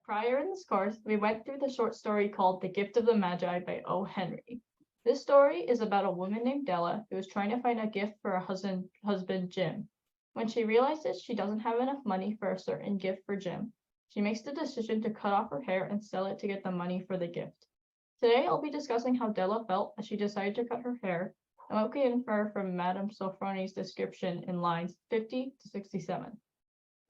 Prior in this course, we went through the short story called The Gift of the Magi by O. Henry. This story is about a woman named Della who is trying to find a gift for her husband Jim. When she realizes she doesn't have enough money for a certain gift for Jim, she makes the decision to cut off her hair and sell it to get the money for the gift. Today I'll be discussing how Della felt as she decided to cut her hair and what we can infer from Madame Sofroni's description in lines 50 to 67.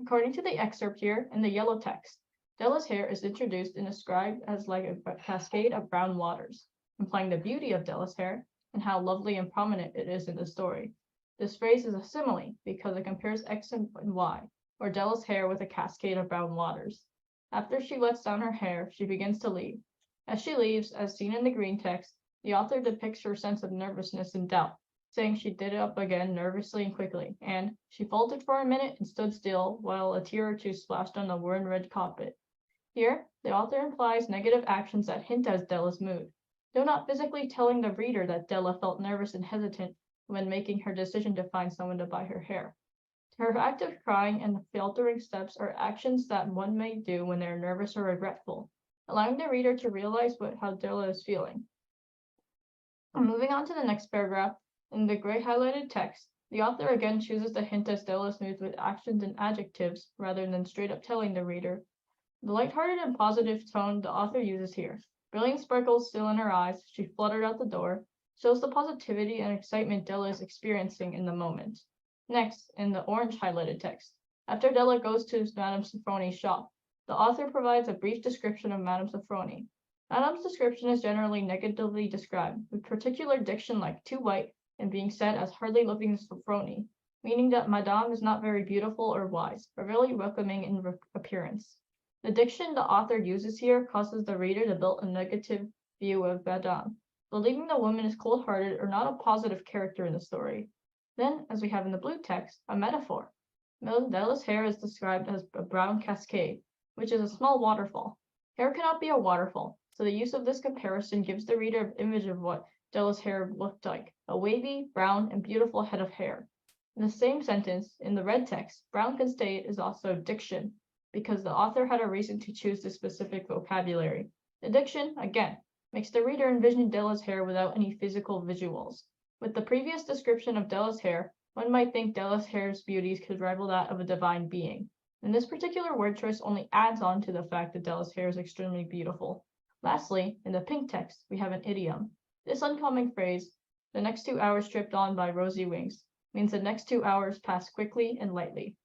According to the excerpt here in the yellow text, Della's hair is introduced and described as like a cascade of brown waters, implying the beauty of Della's hair and how lovely and prominent it is in the story. This phrase is a simile because it compares X and Y, or Della's hair with a cascade of brown waters. After she lets down her hair, she begins to leave. As she leaves, as seen in the green text, the author depicts her sense of nervousness and doubt, saying she did it up again nervously and quickly, and she faltered for a minute and stood still while a tear or two splashed on the worn red carpet. Here, the author implies negative actions that hint at Della's mood, though not physically telling the reader that Della felt nervous and hesitant when making her decision to find someone to buy her hair. Her active crying and faltering steps are actions that one may do when they are nervous or regretful, allowing the reader to realize how Della is feeling. Moving on to the next paragraph, in the gray highlighted text, the author again chooses to hint at Della's mood with actions and adjectives rather than straight up telling the reader. The lighthearted and positive tone the author uses here, brilliant sparkles still in her eyes, she fluttered out the door, shows the positivity and excitement Della is experiencing in the moment. Next, in the orange highlighted text, after Della goes to Madame Sofroni's shop, the author provides a brief description of Madame Sofroni. Madame's description is generally negatively described, with particular diction like too white and being said as hardly looking Sofroni, meaning that Madame is not very beautiful or wise, but really welcoming in appearance. The diction the author uses here causes the reader to build a negative view of Madame, believing the woman is cold-hearted or not a positive character in the story. Then, as we have in the blue text, a metaphor. Della's hair is described as a brown cascade, which is a small waterfall. Hair cannot be a waterfall, so the use of this comparison gives the reader an image of what Della's hair looked like, a wavy, brown, and beautiful head of hair. In the same sentence, in the red text, brown cascade is also diction, because the author had a reason to choose this specific vocabulary. The diction, again, makes the reader envision Della's hair without any physical visuals. With the previous description of Della's hair, one might think Della's hair's beauties could rival that of a divine being. And this particular word choice only adds on to the fact that Della's hair is extremely beautiful. Lastly, in the pink text, we have an idiom. This uncommon phrase, the next 2 hours tripped on by rosy wings, means the next 2 hours pass quickly and lightly.